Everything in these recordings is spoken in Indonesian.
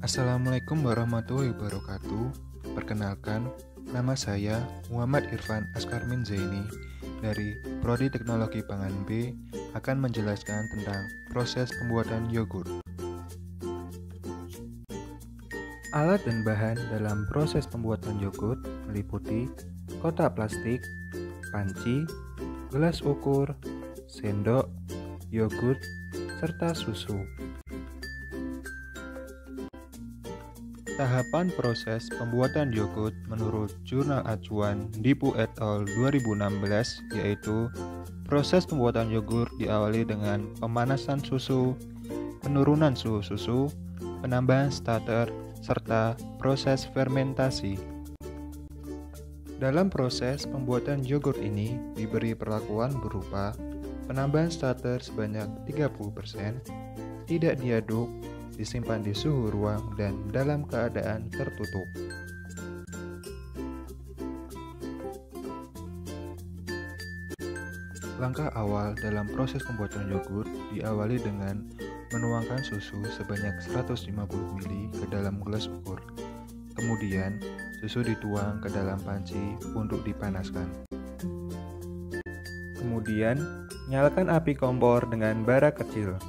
Assalamualaikum warahmatullahi wabarakatuh. Perkenalkan, nama saya Muhammad Irfan Askarmin Zaini dari Prodi Teknologi Pangan B akan menjelaskan tentang proses pembuatan yogurt. Alat dan bahan dalam proses pembuatan yogurt meliputi kotak plastik, panci, gelas ukur, sendok, yogurt, serta susu. Tahapan proses pembuatan yogurt menurut Jurnal Acuan Dipu et al. 2016 yaitu proses pembuatan yogurt diawali dengan pemanasan susu, penurunan suhu susu, penambahan starter, serta proses fermentasi. Dalam proses pembuatan yogurt ini diberi perlakuan berupa penambahan starter sebanyak 30%, tidak diaduk, disimpan di suhu ruang dan dalam keadaan tertutup. Langkah awal dalam proses pembuatan yogurt diawali dengan menuangkan susu sebanyak 150 ml ke dalam gelas ukur. Kemudian, susu dituang ke dalam panci untuk dipanaskan. Kemudian, nyalakan api kompor dengan bara kecil.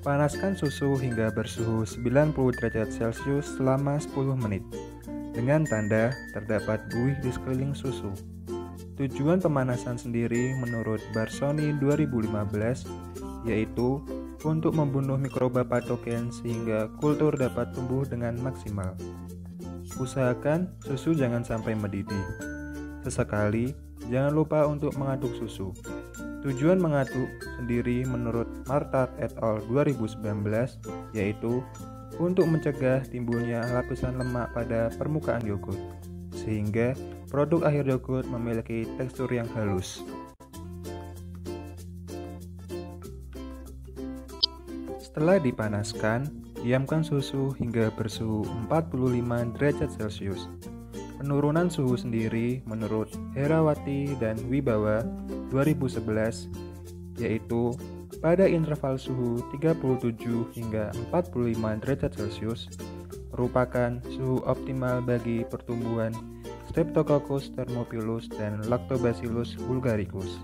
Panaskan susu hingga bersuhu 90 derajat Celcius selama 10 menit. Dengan tanda terdapat buih di sekeliling susu. Tujuan pemanasan sendiri menurut Barsoni 2015 yaitu untuk membunuh mikroba patogen sehingga kultur dapat tumbuh dengan maksimal. Usahakan susu jangan sampai mendidih. Sesekali, jangan lupa untuk mengaduk susu. Tujuan mengaduk sendiri menurut Martat et al. 2019 yaitu untuk mencegah timbulnya lapisan lemak pada permukaan yogurt, sehingga produk akhir yogurt memiliki tekstur yang halus. Setelah dipanaskan, diamkan susu hingga bersuhu 45 derajat Celcius. Penurunan suhu sendiri menurut Herawati dan Wibawa 2011 yaitu pada interval suhu 37 hingga 45 derajat Celcius merupakan suhu optimal bagi pertumbuhan Streptococcus thermophilus dan Lactobacillus bulgaricus.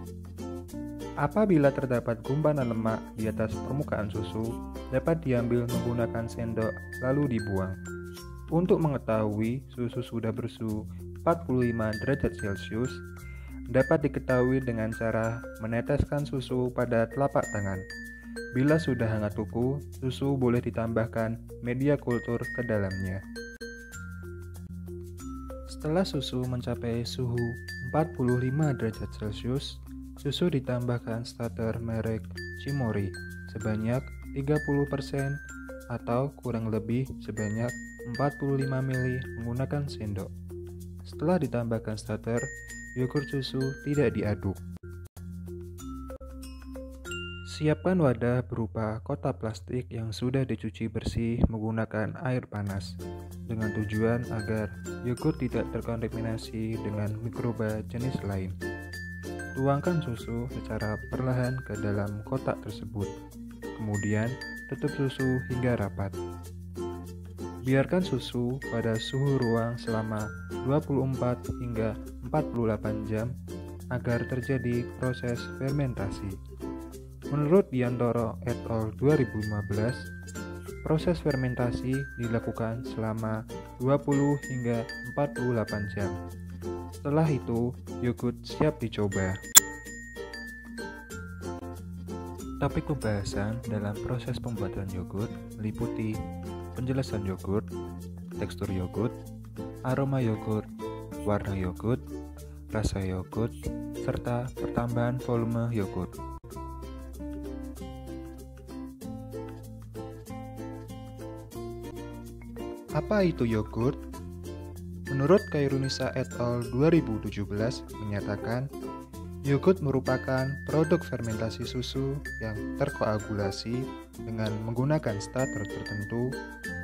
Apabila terdapat gumpalan lemak di atas permukaan susu, dapat diambil menggunakan sendok lalu dibuang. Untuk mengetahui susu sudah bersuhu 45 derajat Celcius, dapat diketahui dengan cara meneteskan susu pada telapak tangan. Bila sudah hangat kuku, susu boleh ditambahkan media kultur ke dalamnya. Setelah susu mencapai suhu 45 derajat Celcius, susu ditambahkan starter merek Cimory sebanyak 30% atau kurang lebih sebanyak 45 ml menggunakan sendok. Setelah ditambahkan starter, yogurt susu tidak diaduk. Siapkan wadah berupa kotak plastik yang sudah dicuci bersih menggunakan air panas, dengan tujuan agar yogurt tidak terkontaminasi dengan mikroba jenis lain. Tuangkan susu secara perlahan ke dalam kotak tersebut, kemudian tutup susu hingga rapat. Biarkan susu pada suhu ruang selama 24 hingga 48 jam agar terjadi proses fermentasi. Menurut Diantoro et al. 2015, proses fermentasi dilakukan selama 20 hingga 48 jam. Setelah itu, yogurt siap dicoba. Topik pembahasan dalam proses pembuatan yogurt meliputi penjelasan yogurt, tekstur yogurt, aroma yogurt, warna yogurt, rasa yogurt, serta pertambahan volume yogurt. Apa itu yogurt? Menurut Kairunisa et al. 2017 menyatakan, yogurt merupakan produk fermentasi susu yang terkoagulasi dengan menggunakan starter tertentu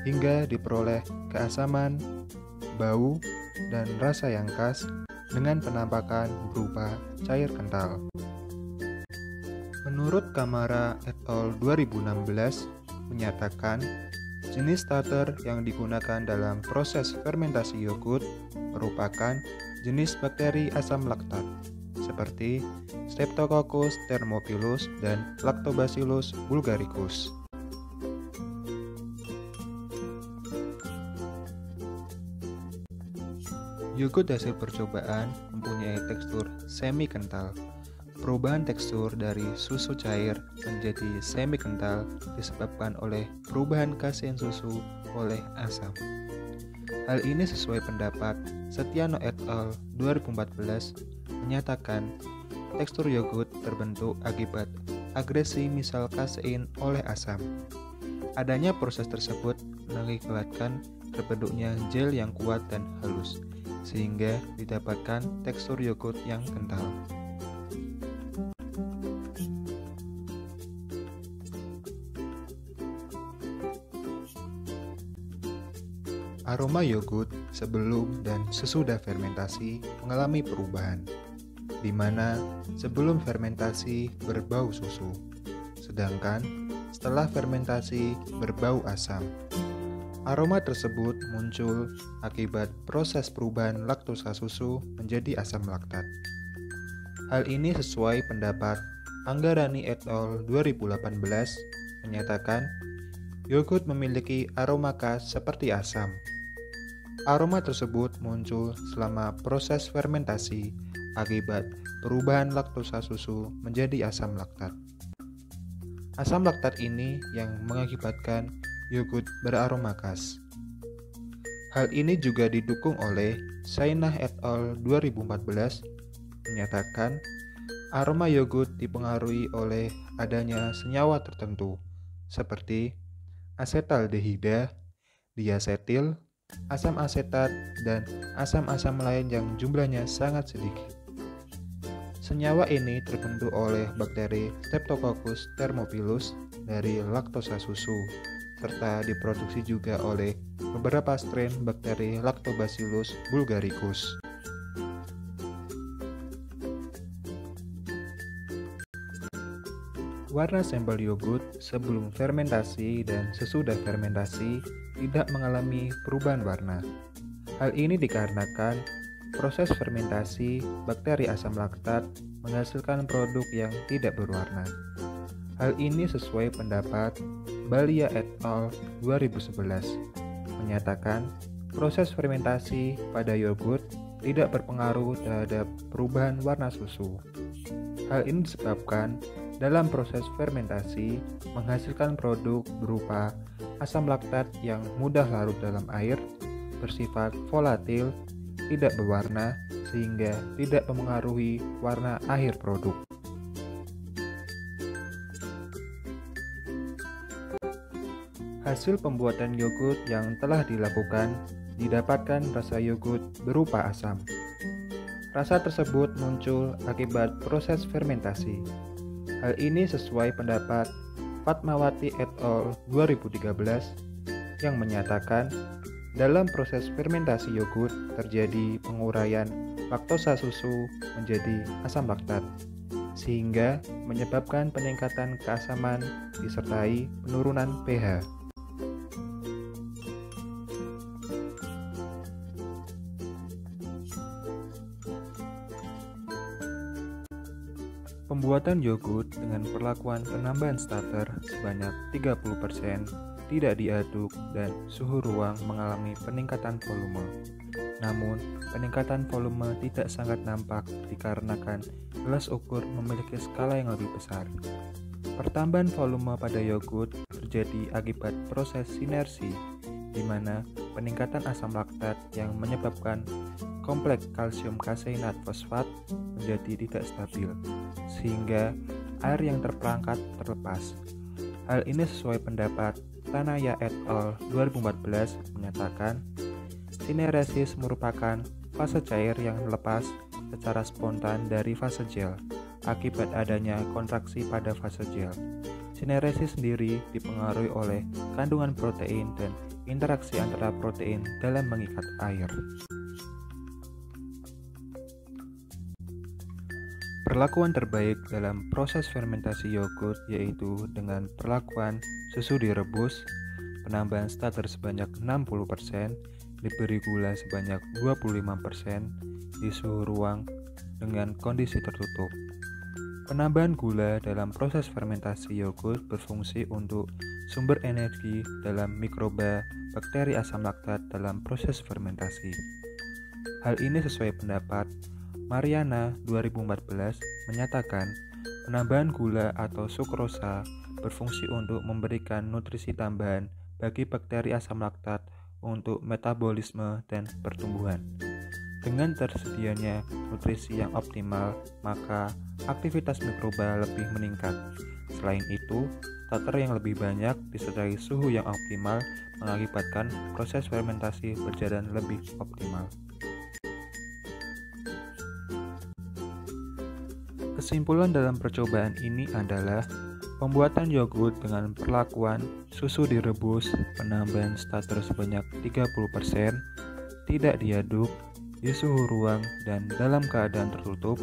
hingga diperoleh keasaman, bau, dan rasa yang khas dengan penampakan berupa cair kental. Menurut Kamara et al. 2016 menyatakan Jenis starter yang digunakan dalam proses fermentasi yogurt merupakan jenis bakteri asam laktat, seperti Streptococcus thermophilus dan Lactobacillus bulgaricus. Yogurt hasil percobaan mempunyai tekstur semi kental. Perubahan tekstur dari susu cair menjadi semi kental disebabkan oleh perubahan kasein susu oleh asam. Hal ini sesuai pendapat Setiano et al. 2014 menyatakan tekstur yogurt terbentuk akibat agresi misal kasein oleh asam. Adanya proses tersebut mengakibatkan terbentuknya gel yang kuat dan halus, sehingga didapatkan tekstur yogurt yang kental. Aroma yogurt sebelum dan sesudah fermentasi mengalami perubahan, di mana sebelum fermentasi berbau susu, sedangkan setelah fermentasi berbau asam. Aroma tersebut muncul akibat proses perubahan laktosa susu menjadi asam laktat. Hal ini sesuai pendapat Anggarani et al. 2018 menyatakan yogurt memiliki aroma khas seperti asam. Aroma tersebut muncul selama proses fermentasi akibat perubahan laktosa susu menjadi asam laktat. Asam laktat ini yang mengakibatkan yogurt beraroma khas. Hal ini juga didukung oleh Sainah et al. 2014 menyatakan aroma yogurt dipengaruhi oleh adanya senyawa tertentu seperti asetaldehida, diasetil, asam asetat, dan asam-asam lain yang jumlahnya sangat sedikit. Senyawa ini terbentuk oleh bakteri Streptococcus thermophilus dari laktosa susu, serta diproduksi juga oleh beberapa strain bakteri Lactobacillus bulgaricus. Warna sampel yogurt sebelum fermentasi dan sesudah fermentasi tidak mengalami perubahan warna. Hal ini dikarenakan proses fermentasi bakteri asam laktat menghasilkan produk yang tidak berwarna. Hal ini sesuai pendapat Balia et al. 2011 menyatakan proses fermentasi pada yogurt tidak berpengaruh terhadap perubahan warna susu. Hal ini disebabkan dalam proses fermentasi menghasilkan produk berupa asam laktat yang mudah larut dalam air, bersifat volatil, tidak berwarna, sehingga tidak mempengaruhi warna akhir produk. Hasil pembuatan yogurt yang telah dilakukan didapatkan rasa yogurt berupa asam. Rasa tersebut muncul akibat proses fermentasi. Hal ini sesuai pendapat Fatmawati et al. 2013 yang menyatakan dalam proses fermentasi yogurt terjadi penguraian laktosa susu menjadi asam laktat, sehingga menyebabkan peningkatan keasaman disertai penurunan pH. Pembuatan yogurt dengan perlakuan penambahan starter sebanyak 30% tidak diaduk dan suhu ruang mengalami peningkatan volume. Namun, peningkatan volume tidak sangat nampak dikarenakan gelas ukur memiliki skala yang lebih besar. Pertambahan volume pada yogurt terjadi akibat proses sinersi, di mana peningkatan asam laktat yang menyebabkan kompleks kalsium kaseinat fosfat menjadi tidak stabil, sehingga air yang terperangkap terlepas. Hal ini sesuai pendapat Tanaya et al. 2014 menyatakan sineresis merupakan fase cair yang lepas secara spontan dari fase gel akibat adanya kontraksi pada fase gel. Sineresis sendiri dipengaruhi oleh kandungan protein dan interaksi antara protein dalam mengikat air. Perlakuan terbaik dalam proses fermentasi yogurt yaitu dengan perlakuan susu direbus, penambahan starter sebanyak 60%, diberi gula sebanyak 25% di suhu ruang dengan kondisi tertutup. Penambahan gula dalam proses fermentasi yogurt berfungsi untuk sumber energi dalam mikroba bakteri asam laktat dalam proses fermentasi. Hal ini sesuai pendapat Mariana 2014 menyatakan penambahan gula atau sukrosa berfungsi untuk memberikan nutrisi tambahan bagi bakteri asam laktat untuk metabolisme dan pertumbuhan. Dengan tersedianya nutrisi yang optimal, maka aktivitas mikroba lebih meningkat. Selain itu, starter yang lebih banyak disertai suhu yang optimal mengakibatkan proses fermentasi berjalan lebih optimal. Kesimpulan dalam percobaan ini adalah pembuatan yogurt dengan perlakuan susu direbus, penambahan starter sebanyak 30%, tidak diaduk, di suhu ruang dan dalam keadaan tertutup,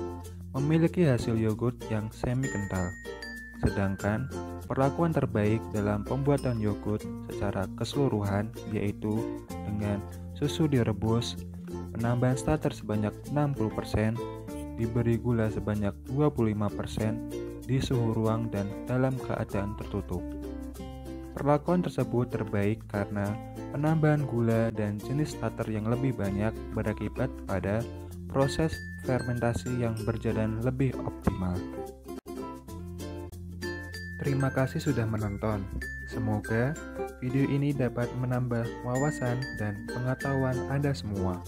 memiliki hasil yogurt yang semi kental. Sedangkan perlakuan terbaik dalam pembuatan yogurt secara keseluruhan yaitu dengan susu direbus, penambahan starter sebanyak 60%, diberi gula sebanyak 25% di suhu ruang dan dalam keadaan tertutup. Perlakuan tersebut terbaik karena penambahan gula dan jenis starter yang lebih banyak berakibat pada proses fermentasi yang berjalan lebih optimal. Terima kasih sudah menonton. Semoga video ini dapat menambah wawasan dan pengetahuan Anda semua.